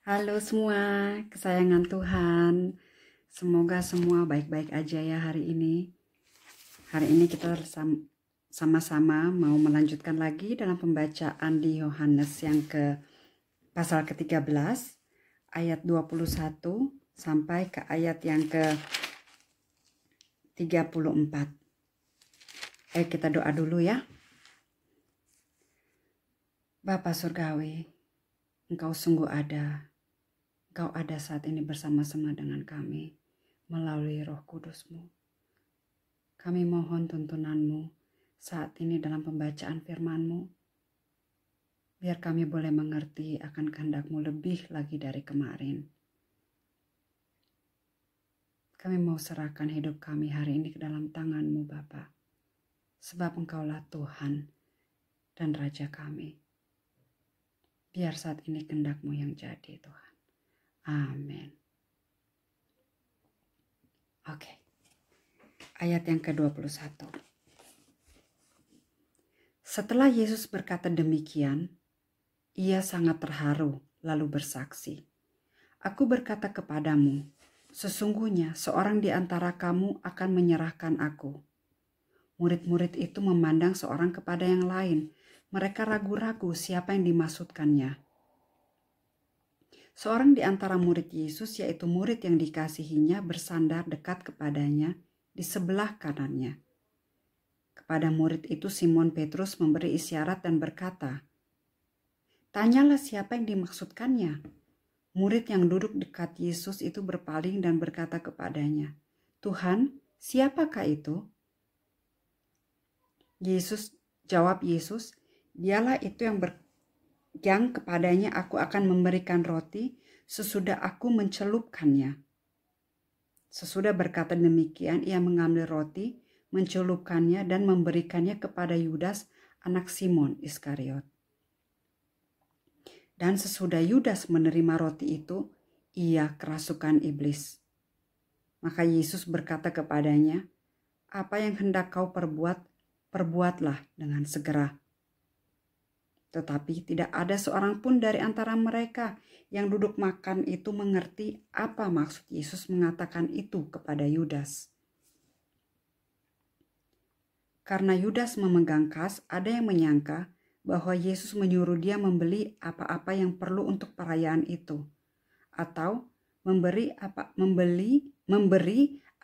Halo semua, kesayangan Tuhan. Semoga semua baik-baik aja ya hari ini. Hari ini kita sama-sama mau melanjutkan lagi dalam pembacaan di Yohanes yang ke pasal ke-13 ayat 21 sampai ke ayat yang ke-34. Ayo kita doa dulu ya. Bapa Surgawi, Engkau sungguh ada. Engkau ada saat ini bersama-sama dengan kami melalui Roh Kudus-Mu. Kami mohon tuntunan-Mu saat ini dalam pembacaan firman-Mu. Biar kami boleh mengerti akan kehendak-Mu lebih lagi dari kemarin. Kami mau serahkan hidup kami hari ini ke dalam tangan-Mu Bapa. Sebab Engkaulah Tuhan dan Raja kami. Biar saat ini kehendak-Mu yang jadi Tuhan. Amin. Oke. Ayat yang ke-21. Setelah Yesus berkata demikian, ia sangat terharu lalu bersaksi, "Aku berkata kepadamu, sesungguhnya seorang di antara kamu akan menyerahkan aku." Murid-murid itu memandang seorang kepada yang lain. Mereka ragu-ragu siapa yang dimaksudkannya. Seorang di antara murid Yesus, yaitu murid yang dikasihinya, bersandar dekat kepadanya di sebelah kanannya. Kepada murid itu Simon Petrus memberi isyarat dan berkata, "Tanyalah siapa yang dimaksudkannya." Murid yang duduk dekat Yesus itu berpaling dan berkata kepadanya, "Tuhan, siapakah itu?" Jawab Yesus, "Dialah itu yang kepadanya aku akan memberikan roti sesudah aku mencelupkannya." Sesudah berkata demikian, ia mengambil roti, mencelupkannya dan memberikannya kepada Yudas, anak Simon Iskariot. Dan sesudah Yudas menerima roti itu, ia kerasukan iblis. Maka Yesus berkata kepadanya, "Apa yang hendak kau perbuat, perbuatlah dengan segera." Tetapi tidak ada seorang pun dari antara mereka yang duduk makan itu mengerti apa maksud Yesus mengatakan itu kepada Yudas. Karena Yudas memegang kas, ada yang menyangka bahwa Yesus menyuruh dia membeli apa-apa yang perlu untuk perayaan itu, atau memberi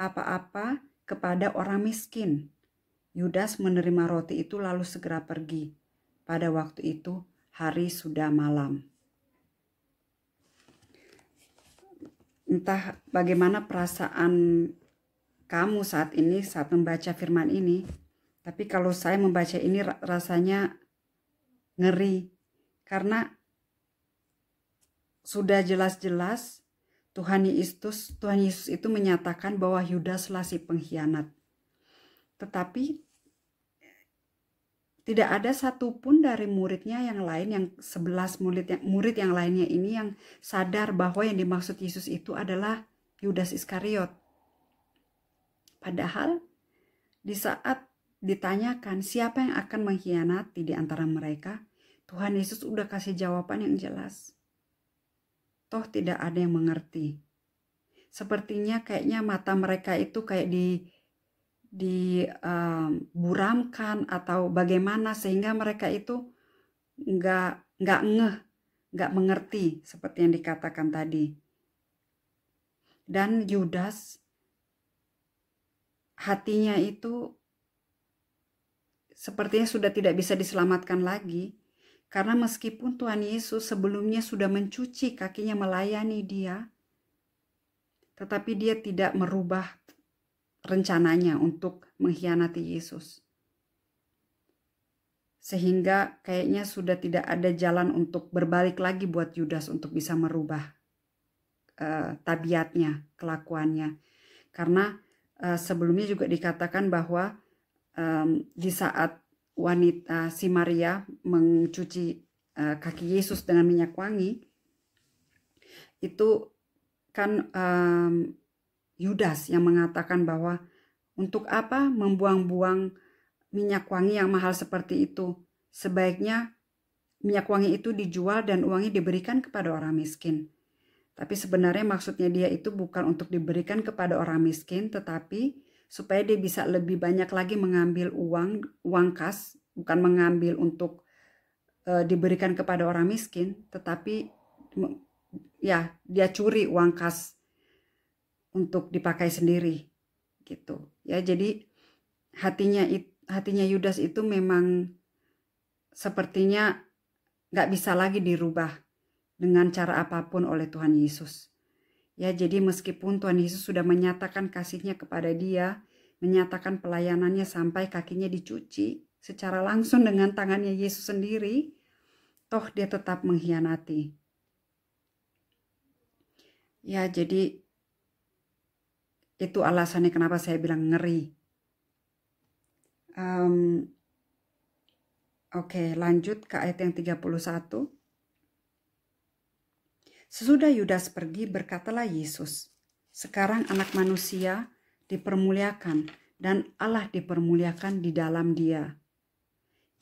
apa-apa kepada orang miskin. Yudas menerima roti itu lalu segera pergi. Pada waktu itu hari sudah malam. Entah bagaimana perasaan kamu saat ini saat membaca firman ini, tapi kalau saya membaca ini rasanya ngeri, karena sudah jelas-jelas Tuhan Yesus itu menyatakan bahwa Yudaslah si pengkhianat. Tetapi tidak ada satupun dari muridnya yang lain, yang 11 murid yang lainnya ini yang sadar bahwa yang dimaksud Yesus itu adalah Yudas Iskariot. Padahal di saat ditanyakan siapa yang akan mengkhianati di antara mereka, Tuhan Yesus udah kasih jawaban yang jelas. Toh tidak ada yang mengerti. Sepertinya kayaknya mata mereka itu kayak diburamkan atau bagaimana sehingga mereka itu nggak mengerti seperti yang dikatakan tadi. Dan Yudas hatinya itu sepertinya sudah tidak bisa diselamatkan lagi, karena meskipun Tuhan Yesus sebelumnya sudah mencuci kakinya melayani dia, tetapi dia tidak merubah rencananya untuk mengkhianati Yesus. Sehingga kayaknya sudah tidak ada jalan untuk berbalik lagi buat Yudas untuk bisa merubah tabiatnya, kelakuannya. Karena sebelumnya juga dikatakan bahwa di saat wanita si Maria mencuci kaki Yesus dengan minyak wangi, itu kan Yudas yang mengatakan bahwa untuk apa membuang-buang minyak wangi yang mahal seperti itu. Sebaiknya minyak wangi itu dijual dan uangnya diberikan kepada orang miskin. Tapi sebenarnya maksudnya dia itu bukan untuk diberikan kepada orang miskin, tetapi supaya dia bisa lebih banyak lagi mengambil uang kas, bukan mengambil untuk diberikan kepada orang miskin, tetapi ya dia curi uang kas untuk dipakai sendiri gitu. Ya, jadi hatinya Yudas itu memang sepertinya nggak bisa lagi dirubah dengan cara apapun oleh Tuhan Yesus. Ya, jadi meskipun Tuhan Yesus sudah menyatakan kasihnya kepada dia, menyatakan pelayanannya sampai kakinya dicuci secara langsung dengan tangannya Yesus sendiri, toh dia tetap mengkhianati. Ya, jadi itu alasannya kenapa saya bilang ngeri. Oke, lanjut ke ayat yang 31. Sesudah Yudas pergi, berkatalah Yesus, "Sekarang anak manusia dipermuliakan dan Allah dipermuliakan di dalam dia.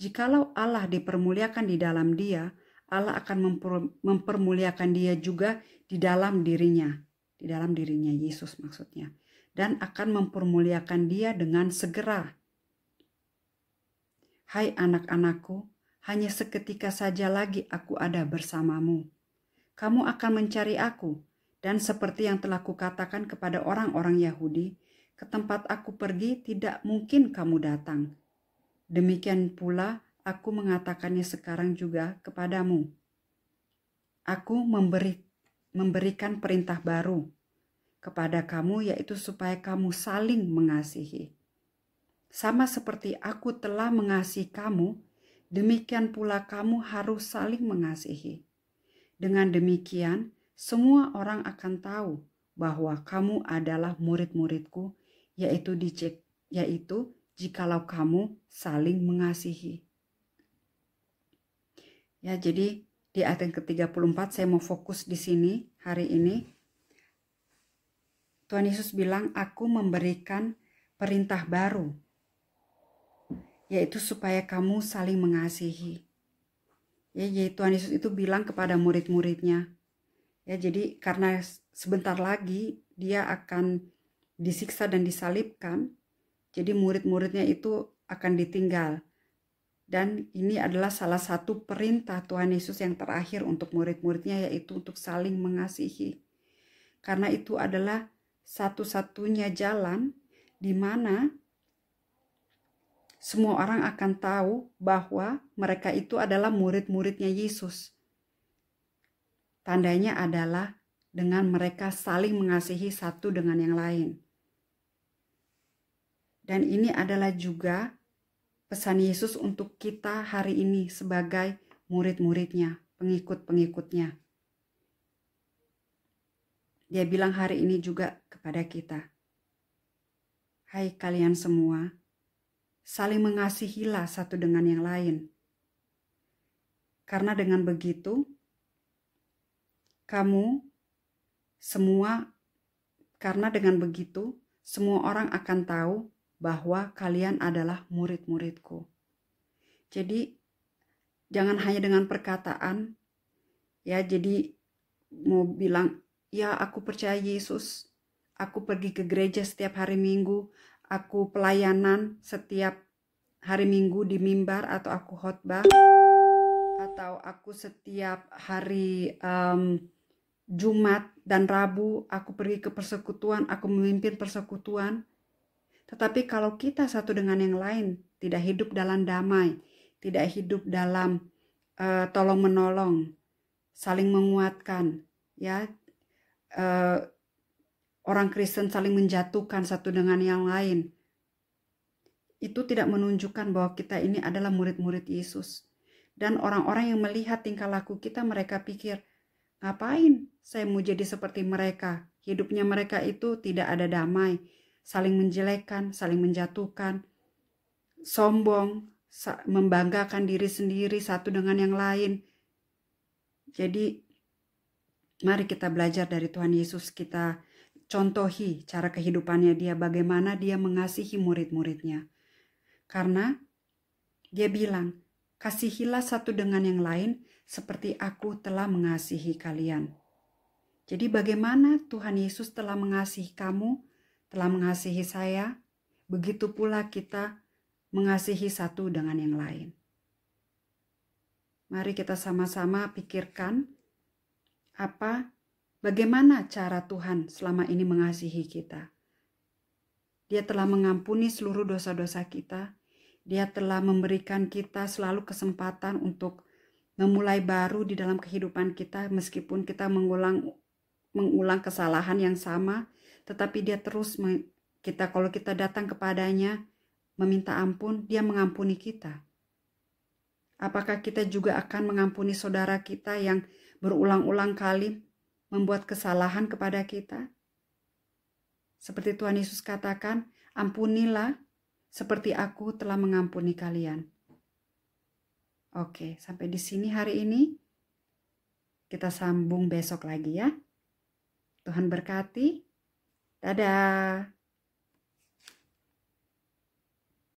Jikalau Allah dipermuliakan di dalam dia, Allah akan mempermuliakan dia juga di dalam dirinya." Di dalam dirinya Yesus maksudnya. "Dan akan mempermuliakan dia dengan segera. Hai anak-anakku, hanya seketika saja lagi aku ada bersamamu. Kamu akan mencari aku, dan seperti yang telah kukatakan kepada orang-orang Yahudi, ke tempat aku pergi tidak mungkin kamu datang. Demikian pula aku mengatakannya sekarang juga kepadamu. Aku memberikan perintah baru kepada kamu, yaitu supaya kamu saling mengasihi. Sama seperti aku telah mengasihi kamu, demikian pula kamu harus saling mengasihi. Dengan demikian, semua orang akan tahu bahwa kamu adalah murid-muridku, yaitu jikalau kamu saling mengasihi." Ya, jadi di ayat yang ke-34 saya mau fokus di sini hari ini. Tuhan Yesus bilang, "Aku memberikan perintah baru, yaitu supaya kamu saling mengasihi." Ya, jadi Tuhan Yesus itu bilang kepada murid-muridnya. Ya, jadi karena sebentar lagi dia akan disiksa dan disalibkan, jadi murid-muridnya itu akan ditinggal. Dan ini adalah salah satu perintah Tuhan Yesus yang terakhir untuk murid-muridnya, yaitu untuk saling mengasihi. Karena itu adalah satu-satunya jalan di mana semua orang akan tahu bahwa mereka itu adalah murid-muridnya Yesus. Tandanya adalah dengan mereka saling mengasihi satu dengan yang lain. Dan ini adalah juga pesan Yesus untuk kita hari ini sebagai murid-muridnya, pengikut-pengikutnya. Dia bilang hari ini juga kepada kita, "Hai kalian semua, saling mengasihilah satu dengan yang lain. Karena dengan begitu, semua orang akan tahu bahwa kalian adalah murid-muridku." Jadi jangan hanya dengan perkataan, ya, jadi mau bilang, "Ya, aku percaya Yesus, aku pergi ke gereja setiap hari Minggu, aku pelayanan setiap hari Minggu di mimbar, atau aku khotbah, atau aku setiap hari Jumat dan Rabu aku pergi ke persekutuan, aku memimpin persekutuan." Tetapi kalau kita satu dengan yang lain tidak hidup dalam damai, tidak hidup dalam tolong menolong, saling menguatkan, ya, orang Kristen saling menjatuhkan satu dengan yang lain, itu tidak menunjukkan bahwa kita ini adalah murid-murid Yesus. Dan orang-orang yang melihat tingkah laku kita, mereka pikir, ngapain saya mau jadi seperti mereka? Hidupnya mereka itu tidak ada damai, saling menjelekkan, saling menjatuhkan, sombong, membanggakan diri sendiri satu dengan yang lain. Jadi mari kita belajar dari Tuhan Yesus, kita contohi cara kehidupannya dia, bagaimana dia mengasihi murid-muridnya. Karena dia bilang, "Kasihilah satu dengan yang lain seperti aku telah mengasihi kalian." Jadi bagaimana Tuhan Yesus telah mengasihi kamu, telah mengasihi saya, begitu pula kita mengasihi satu dengan yang lain. Mari kita sama-sama pikirkan bagaimana cara Tuhan selama ini mengasihi kita. Dia telah mengampuni seluruh dosa-dosa kita. Dia telah memberikan kita selalu kesempatan untuk memulai baru di dalam kehidupan kita, meskipun kita mengulang kesalahan yang sama, tetapi dia terus kalau kita datang kepadanya meminta ampun, dia mengampuni kita. Apakah kita juga akan mengampuni saudara kita yang berulang-ulang kali membuat kesalahan kepada kita? Seperti Tuhan Yesus katakan, ampunilah seperti aku telah mengampuni kalian. Oke, sampai di sini hari ini. Kita sambung besok lagi ya. Tuhan berkati. Dadah.